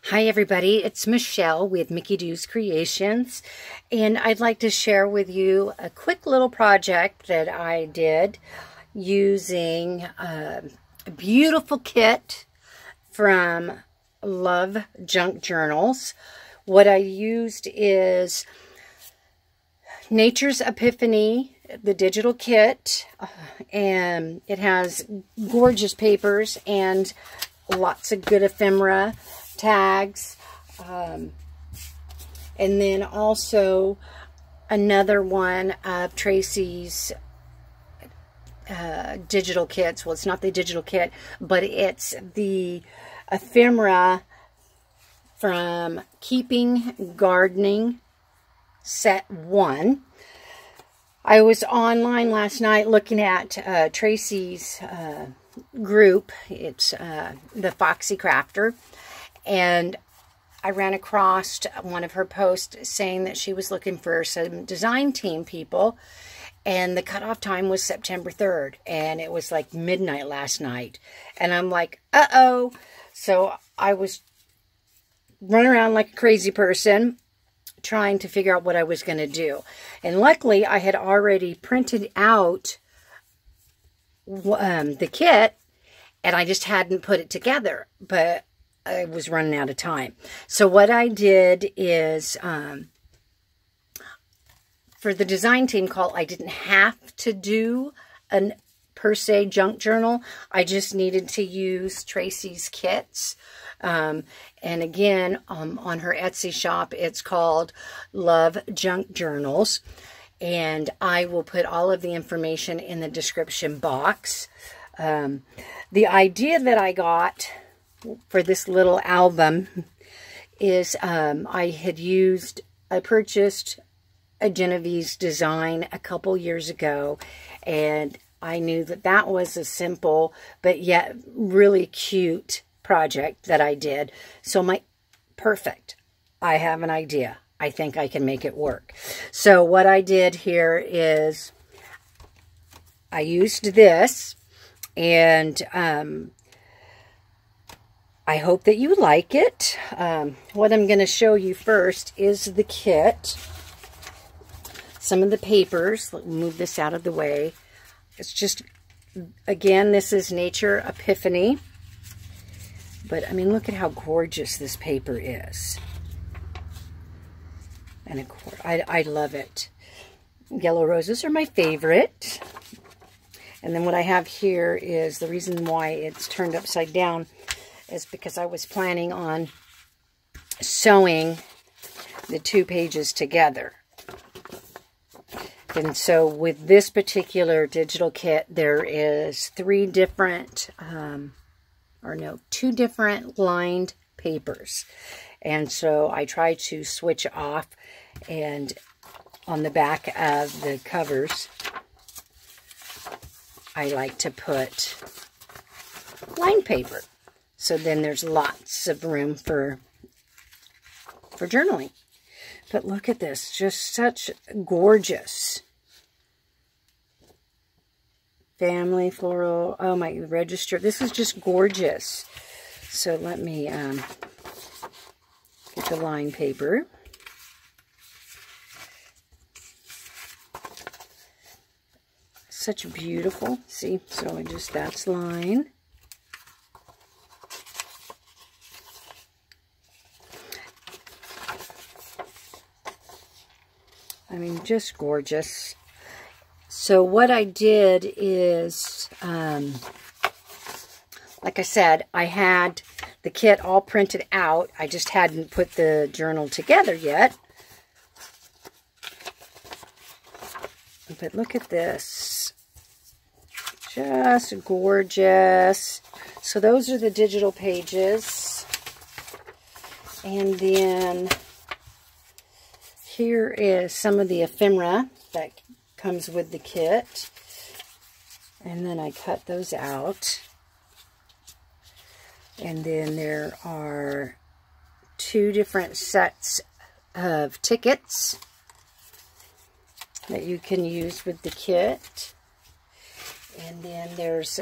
Hi everybody, it's Michelle with Mickey Do's Creations, and I'd like to share with you a quick little project that I did using a beautiful kit from LoveJunkJournals. What I used is Nature's Epiphany, the digital kit, and it has gorgeous papers and lots of good ephemera tags, and then also another one of Tracie's digital kits. Well, it's not the digital kit, but it's the ephemera from Keeping Gardening set 1. I was online last night looking at Tracie's group. It's the Foxy Crafter, and I ran across one of her posts saying that she was looking for some design team people, and the cutoff time was September 3rd, and it was like midnight last night, and I'm like, uh-oh. So I was running around like a crazy person trying to figure out what I was going to do, and luckily I had already printed out the kit, and I just hadn't put it together, but I was running out of time. So what I did is, for the design team call, I didn't have to do an per se junk journal. I just needed to use Tracie's kits. And again, on her Etsy shop, it's called LoveJunkJournals. And I will put all of the information in the description box. The idea that I got for this little album is I purchased a Genevieve's design a couple years ago, and I knew that that was a simple but yet really cute project that I did. So perfect. I have an idea. I think I can make it work. So what I did here is I used this, and I hope that you like it. What I'm going to show you first is the kit. Some of the papers. Let me move this out of the way. It's just, again, this is Nature Epiphany. But, I mean, look at how gorgeous this paper is. And of course, I love it. Yellow roses are my favorite. And then what I have here is the reason why it's turned upside down is because I was planning on sewing the 2 pages together. And so with this particular digital kit, there is 2 different lined papers. And so I try to switch off, and on the back of the covers, I like to put lined paper. So then there's lots of room for journaling. But look at this, just such gorgeous family floral. Oh my, register. This is just gorgeous. So let me get the lined paper. Such beautiful. See, so that's line. I mean, just gorgeous. So what I did is, like I said, I had the kit all printed out. I just hadn't put the journal together yet. But look at this. Just gorgeous. So those are the digital pages. And then here is some of the ephemera that comes with the kit. And then I cut those out. And then there are 2 different sets of tickets that you can use with the kit. And then there's,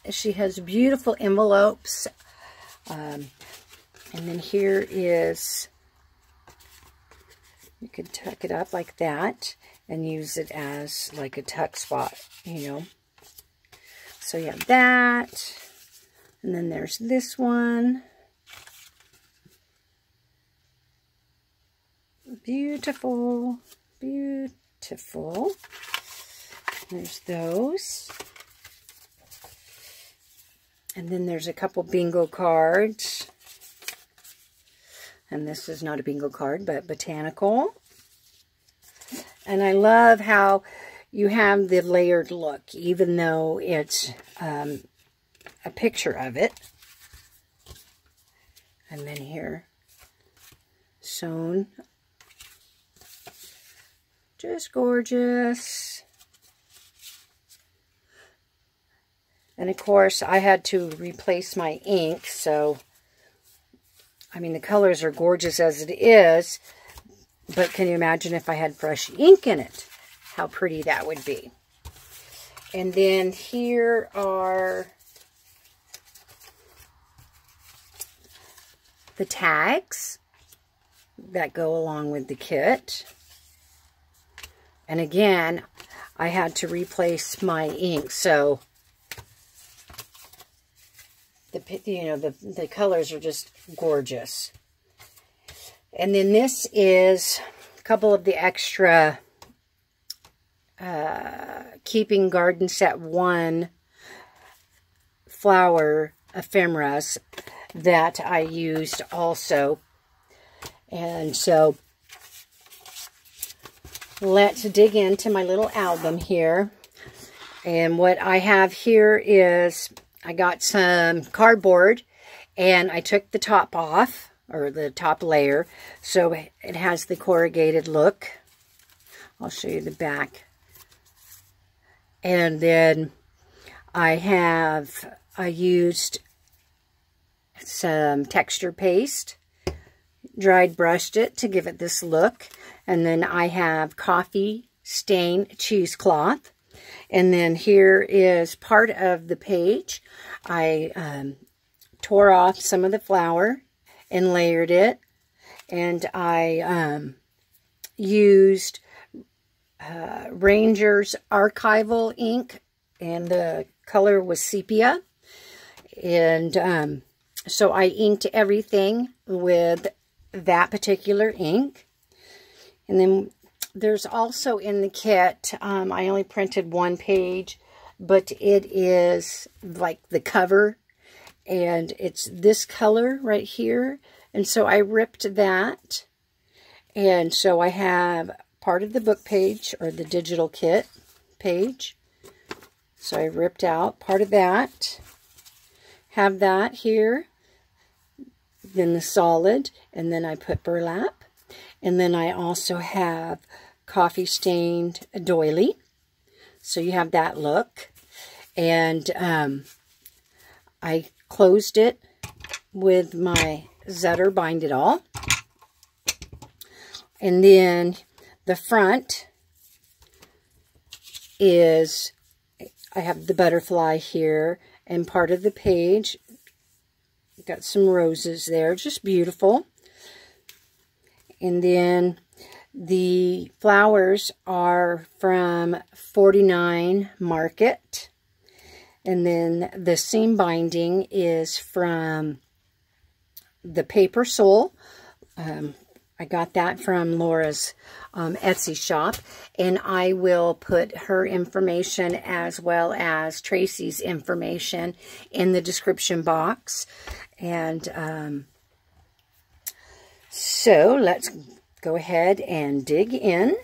she has beautiful envelopes And then here is, you could tuck it up like that and use it as like a tuck spot, you know. So you have that. And then there's this one. Beautiful, beautiful. There's those. And then there's a couple bingo cards. And this is not a bingo card, but botanical. And I love how you have the layered look, even though it's a picture of it. And then here, sewn. Just gorgeous. And of course, I had to replace my ink, so I mean, the colors are gorgeous as it is, but can you imagine if I had fresh ink in it? How pretty that would be. And then here are the tags that go along with the kit. And again, I had to replace my ink, so the colors are just gorgeous. And then this is a couple of the extra Keeping Garden Set 1 flower ephemeras that I used also. And so let's dig into my little album here. And what I have here is, I got some cardboard and I took the top off, or the top layer, so it has the corrugated look. I'll show you the back. And then I used some texture paste, dried brushed it to give it this look. And then I have coffee stain cheesecloth. And then here is part of the page. I tore off some of the flower and layered it. And I used Ranger's archival ink, and the color was sepia. And so I inked everything with that particular ink. And then there's also in the kit, I only printed one page, but it is like the cover, and it's this color right here. And so I ripped that, and so I have part of the book page, or the digital kit page. So I ripped out part of that, have that here, then the solid, and then I put burlap. And then I also have coffee stained doily. So you have that look. And I closed it with my Zetter Bind It All. And then the front is, I have the butterfly here, and part of the page. Got some roses there, just beautiful. And then the flowers are from 49 Market. And then the seam binding is from the Paper Soul. I got that from Laura's Etsy shop. And I will put her information as well as Tracie's information in the description box. And so let's go ahead and dig in.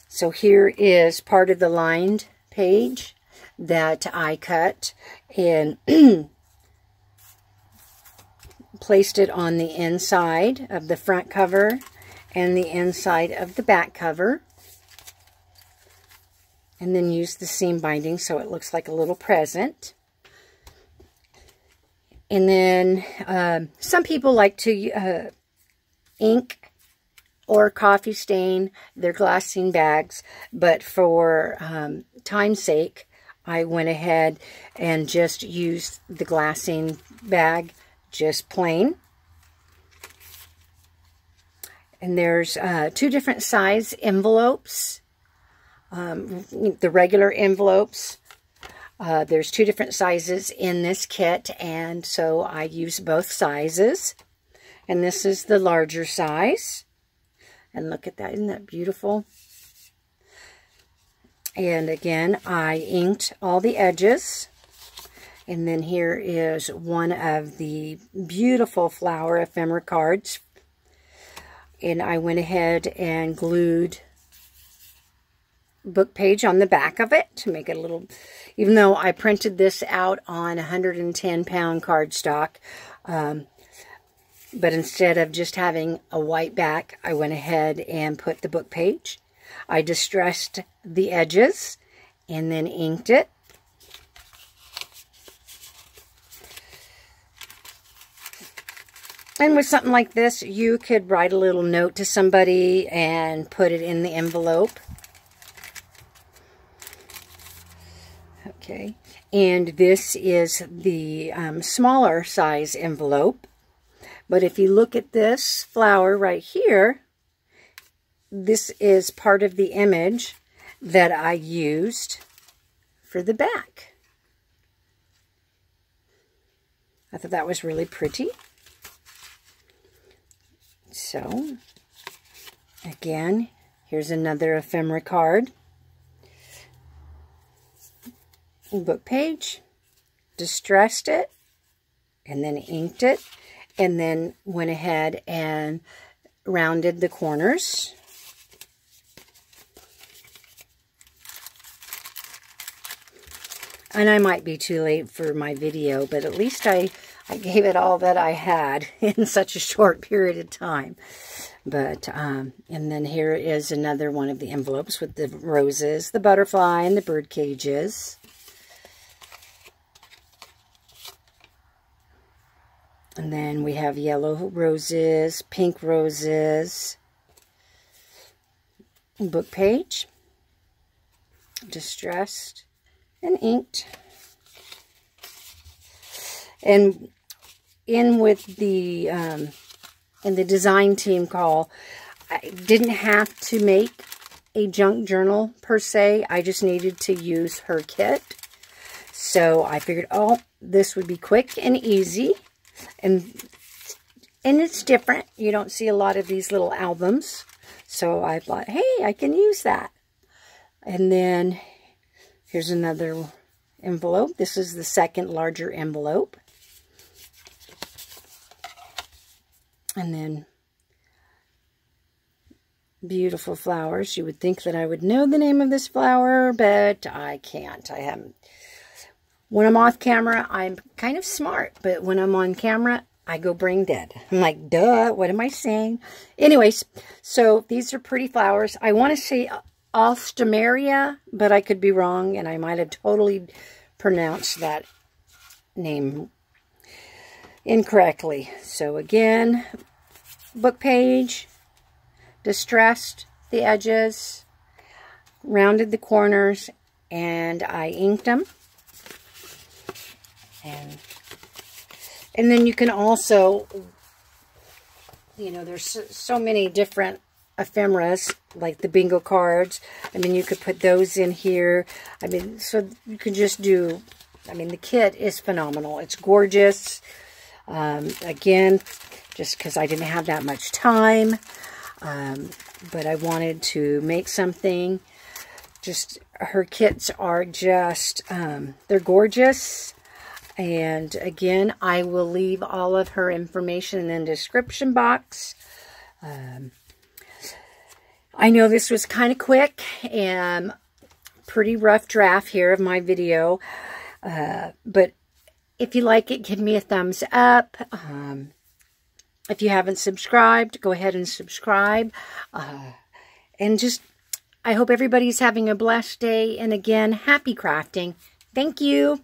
So here is part of the lined page that I cut and placed it on the inside of the front cover and the inside of the back cover. And then use the seam binding so it looks like a little present. And then some people like to ink or coffee stain their glassine bags, but for time's sake, I went ahead and just used the glassine bag just plain. And there's 2 different size envelopes. The regular envelopes. There's 2 different sizes in this kit, and so I use both sizes. And this is the larger size. And look at that, isn't that beautiful? And again, I inked all the edges. And then here is one of the beautiful flower ephemera cards. And I went ahead and glued book page on the back of it to make it a little, even though I printed this out on 110-pound cardstock, but instead of just having a white back, I went ahead and put the book page. I distressed the edges and then inked it. And with something like this, you could write a little note to somebody and put it in the envelope. Okay, and this is the smaller size envelope. But if you look at this flower right here, this is part of the image that I used for the back. I thought that was really pretty. So, again, here's another ephemera card. Book page, distressed it, and then inked it, and then went ahead and rounded the corners. And I might be too late for my video, but at least I gave it all that I had in such a short period of time. But, and then here is another one of the envelopes with the roses, the butterfly, and the bird cages. And then we have yellow roses, pink roses, book page, distressed, and inked. And in with the in the design team call, I didn't have to make a junk journal per se. I just needed to use her kit. So I figured, oh, this would be quick and easy. And it's different. You don't see a lot of these little albums. So I thought, hey, I can use that. And then here's another envelope. This is the second larger envelope. And then beautiful flowers. You would think that I would know the name of this flower, but I can't. I haven't. When I'm off camera, I'm kind of smart, but when I'm on camera, I go brain dead. I'm like, duh, what am I saying? Anyways, so these are pretty flowers. I want to say Alstomeria, but I could be wrong, and I might have totally pronounced that name incorrectly. So again, book page, distressed the edges, rounded the corners, and I inked them. And then you can also, you know, there's so many different ephemeras, like the bingo cards. I mean, you could put those in here. I mean, so you could just do, I mean, the kit is phenomenal. It's gorgeous. Again, just because I didn't have that much time, but I wanted to make something. Just, her kits are just, they're gorgeous. And again, I will leave all of her information in the description box. I know this was kind of quick and pretty rough draft here of my video. But if you like it, give me a thumbs up. If you haven't subscribed, go ahead and subscribe. And just, I hope everybody's having a blessed day. And again, happy crafting. Thank you.